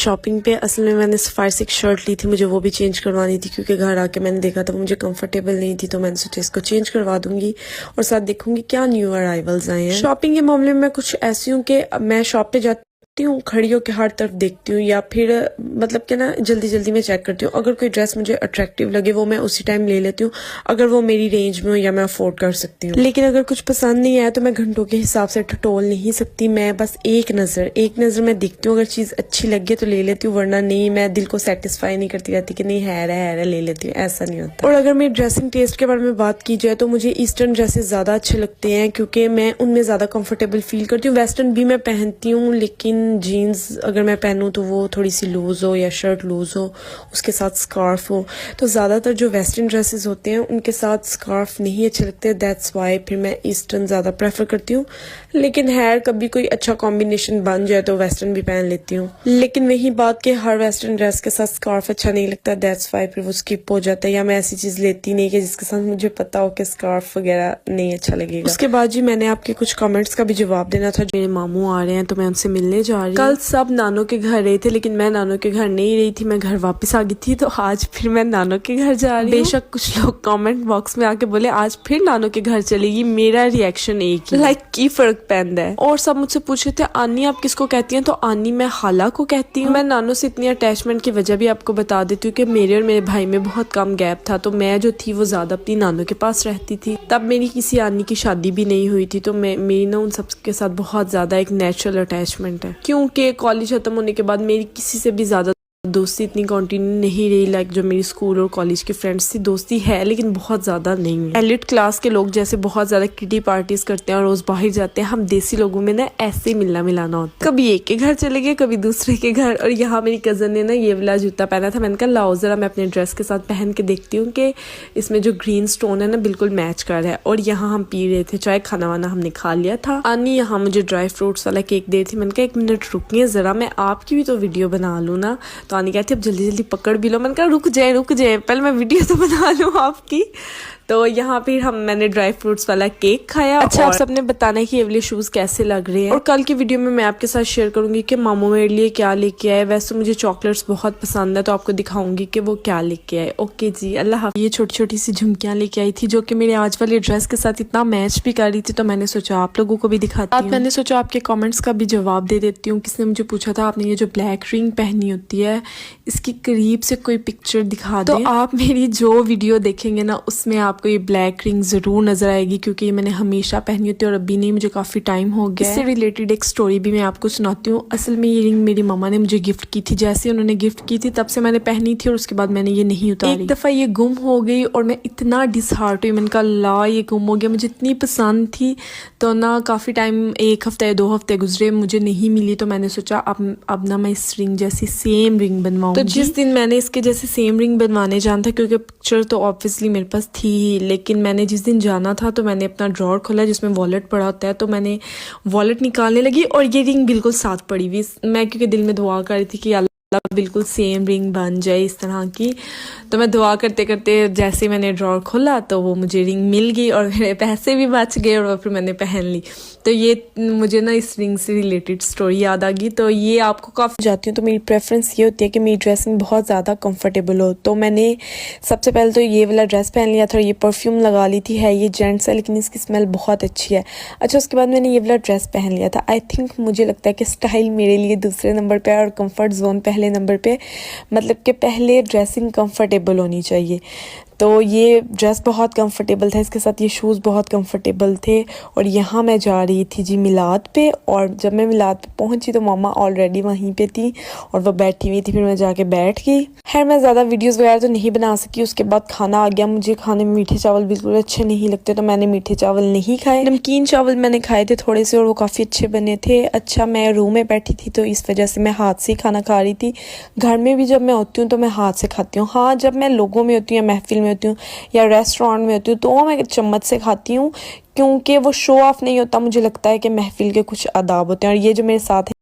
Shopping पे। असल में मैंने सफारी से एक शर्ट ली थी, मुझे वो भी चेंज करवानी थी क्योंकि घर आके मैंने देखा था वो मुझे कंफर्टेबल नहीं थी, तो मैंने सोचा इसको चेंज करवा दूंगी और साथ देखूंगी क्या न्यू अराइवल्स आए हैं। शॉपिंग के मामले में मैं कुछ ऐसी हूँ कि मैं शॉप पे जाती हूँ, खड़ी होकर हर तरफ देखती हूँ, या फिर मतलब कि ना जल्दी जल्दी में चेक करती हूँ। अगर कोई ड्रेस मुझे अट्रैक्टिव लगे वो मैं उसी टाइम ले लेती हूँ, अगर वो मेरी रेंज में हो या मैं अफोर्ड कर सकती हूँ। लेकिन अगर कुछ पसंद नहीं आया तो मैं घंटों के हिसाब से टटोल नहीं सकती। मैं बस एक नज़र में देखती हूँ, अगर चीज़ अच्छी लगे तो ले लेती हूँ, वरना नहीं। मैं दिल को सेटिस्फाई नहीं करती रहती कि नहीं है ले लेती हूँ, ऐसा नहीं होता। और अगर मेरी ड्रेसिंग टेस्ट के बारे में बात की जाए तो मुझे ईस्टर्न ड्रेसेस ज़्यादा अच्छे लगते हैं क्योंकि मैं उनमें ज़्यादा कंफर्टेबल फील करती हूँ। वेस्टर्न भी मैं पहनती हूँ, लेकिन जीन्स अगर मैं पहनूं तो वो थोड़ी सी लूज हो या शर्ट लूज हो, उसके साथ स्कार्फ हो। तो ज़्यादातर जो वेस्टर्न ड्रेसेस होते हैं उनके साथ स्कार्फ नहीं अच्छे लगते, दैट्स वाई फिर मैं ईस्टर्न ज़्यादा प्रेफर करती हूँ। लेकिन है कभी कोई अच्छा कॉम्बिनेशन बन जाए तो वेस्टर्न भी पहन लेती हूँ। लेकिन वही बात कि हर वेस्टर्न ड्रेस के साथ स्कार्फ अच्छा नहीं लगता, दैट्स वाई फिर वो स्किप हो जाता है, या मैं ऐसी चीज़ लेती नहीं कि जिसके साथ मुझे पता हो कि स्कार्फ वगैरह नहीं अच्छा लगेगा। उसके बाद जी मैंने आपके कुछ कमेंट्स का भी जवाब देना था। मेरे मामू आ रहे हैं तो मैं उनसे मिलने जा रही हूँ। कल सब नानों के घर रहे थे लेकिन मैं नानों के घर नहीं रही थी, मैं घर वापस आ गई थी, तो आज फिर मैं नानों के घर जा रही हूँ। बेशक कुछ लोग कमेंट बॉक्स में आके बोले आज फिर नानों के घर चलेगी, मेरा रिएक्शन एक ही लाइक की फर्क पैंदा है। और सब मुझसे पूछ रहे थे आनी आप किसको कहती हैं, तो आनी मैं खाला को कहती हूँ। मैं नानों से इतनी अटैचमेंट की वजह भी आपको बता देती हूँ कि मेरे और मेरे भाई में बहुत कम गैप था, तो मैं जो थी वो ज्यादा अपनी नानों के पास रहती थी। तब मेरी किसी आनी की शादी भी नहीं हुई थी, तो मेरी ना उन सबके साथ बहुत ज्यादा एक नेचुरल अटैचमेंट है। क्योंकि कॉलेज खत्म होने के बाद मेरी किसी से भी ज्यादा दोस्ती इतनी कंटिन्यू नहीं रही, लाइक जो मेरी स्कूल और कॉलेज की फ्रेंड्स थी, दोस्ती है लेकिन बहुत ज्यादा नहीं है। एलिट क्लास के लोग जैसे बहुत ज्यादा किटी पार्टीज करते हैं और रोज बाहर जाते हैं, हम देसी लोगों में ना ऐसे ही मिलना मिलाना होता है। कभी एक के घर चले गए, कभी दूसरे के घर। और यहाँ मेरी कजन ने ना ये वाला जूता पहना था, मैंने कहा लाओ जरा मैं अपने ड्रेस के साथ पहन के देखती हूँ कि इसमें जो ग्रीन स्टोन है ना बिल्कुल मैच कर रहा है। और यहाँ हम पी रहे थे चाय, खाना वाना हमने खा लिया था। आनी यहाँ मुझे ड्राई फ्रूट्स वाला केक दे रही थी, मैंने कहा 1 मिनट रुकिए जरा, मैं आपकी भी तो वीडियो बना लूँ ना। तो आनी कहती अब जल्दी जल्दी पकड़ भी लो, मैंने कहा रुक जाए पहले मैं वीडियो तो बना लूँ आपकी। तो यहाँ फिर मैंने ड्राई फ्रूट्स वाला केक खाया। अच्छा, आप सबने बताना है कि ये वाले शूज कैसे लग रहे हैं। और कल की वीडियो में मैं आपके साथ शेयर करूंगी कि मामू मेरे लिए क्या लेके आए। वैसे मुझे चॉकलेट्स बहुत पसंद है तो आपको दिखाऊंगी कि वो क्या लेके आए। ओके जी, अल्लाह हाफ़िज़। ये छोटी छोटी सी झुमकियां लेके आई थी जो कि मेरे आज वाले ड्रेस के साथ इतना मैच भी कर रही थी, तो मैंने सोचा आप लोगों को भी दिखाती हूँ। मैंने सोचा आपके कॉमेंट्स का भी जवाब दे देती हूँ। किसने मुझे पूछा था आपने ये जो ब्लैक रिंग पहनी होती है इसकी करीब से कोई पिक्चर दिखा दे। तो आप मेरी जो वीडियो देखेंगे ना उसमें आपको ये ब्लैक रिंग जरूर नजर आएगी, क्योंकि ये मैंने हमेशा पहनी होती है और अभी नहीं, मुझे काफी टाइम हो गया। इससे रिलेटेड एक स्टोरी भी मैं आपको सुनाती हूँ। असल में ये रिंग मेरी मामा ने मुझे गिफ्ट की थी, जैसे उन्होंने गिफ्ट की थी तब से मैंने पहनी थी और उसके बाद मैंने ये नहीं उतारी। एक दफा ये गुम हो गई और मैं इतना डिसहार्ट हुई, मैंने कहा ला ये गुम हो गया, मुझे इतनी पसंद थी। तो ना काफी टाइम 1 हफ्ते या 2 हफ्ते गुजरे, मुझे नहीं मिली, तो मैंने सोचा अब ना मैं इस रिंग जैसी सेम रिंग बनवाऊंगी। तो जिस दिन मैंने इसके जैसे सेम रिंग बनवाने जाना था, क्योंकि पिक्चर तो ऑब्वियसली मेरे पास थी ही, लेकिन मैंने जिस दिन जाना था तो मैंने अपना ड्रॉर खोला जिसमें वॉलेट पड़ा होता है, तो मैंने वॉलेट निकालने लगी और ये रिंग बिल्कुल साथ पड़ी हुई। मैं क्योंकि दिल में दुआ कर रही थी कि बिल्कुल सेम रिंग बन जाए इस तरह की, तो मैं दुआ करते करते जैसे मैंने ड्रॉर खोला तो वो मुझे रिंग मिल गई और मेरे पैसे भी बच गए और फिर मैंने पहन ली। तो ये मुझे ना इस रिंग से रिलेटेड स्टोरी याद आ गई। तो ये आपको काफ़ी जाती हूँ तो मेरी प्रेफरेंस ये होती है कि मेरी ड्रेसिंग बहुत ज़्यादा कंफर्टेबल हो। तो मैंने सबसे पहले तो ये वाला ड्रेस पहन लिया था, ये परफ्यूम लगा ली थी, है ये जेंट्स है लेकिन इसकी स्मेल बहुत अच्छी है। अच्छा, उसके बाद मैंने ये वाला ड्रेस पहन लिया था। आई थिंक मुझे लगता है कि स्टाइल मेरे लिए दूसरे नंबर पे और कंफर्ट जोन पहले नंबर पे, मतलब कि पहले ड्रेसिंग कंफर्टेबल होनी चाहिए। तो ये ड्रेस बहुत कंफर्टेबल था, इसके साथ ये शूज़ बहुत कंफर्टेबल थे। और यहाँ मैं जा रही थी जी मिलाद पे, और जब मैं मिलाद पे पहुंची तो मामा ऑलरेडी वहीं पे थी और वो बैठी हुई थी, फिर मैं जाके बैठ गई। खैर मैं ज़्यादा वीडियोस वगैरह तो नहीं बना सकी। उसके बाद खाना आ गया, मुझे खाने में मीठे चावल बिल्कुल अच्छे नहीं लगते, तो मैंने मीठे चावल नहीं खाए। नमकीन चावल मैंने खाए थे थोड़े से और वो काफ़ी अच्छे बने थे। अच्छा, मैं रूम में बैठी थी तो इस वजह से मैं हाथ से ही खाना खा रही थी। घर में भी जब मैं होती हूँ तो मैं हाथ से खाती हूँ। हाँ, जब मैं लोगों में होती हूँ या महफिल में होती हूँ या रेस्टोरेंट में होती हूँ तो मैं चम्मच से खाती हूँ, क्योंकि वो शो ऑफ नहीं होता। मुझे लगता है कि महफिल के कुछ आदाब होते हैं। और ये जो मेरे साथ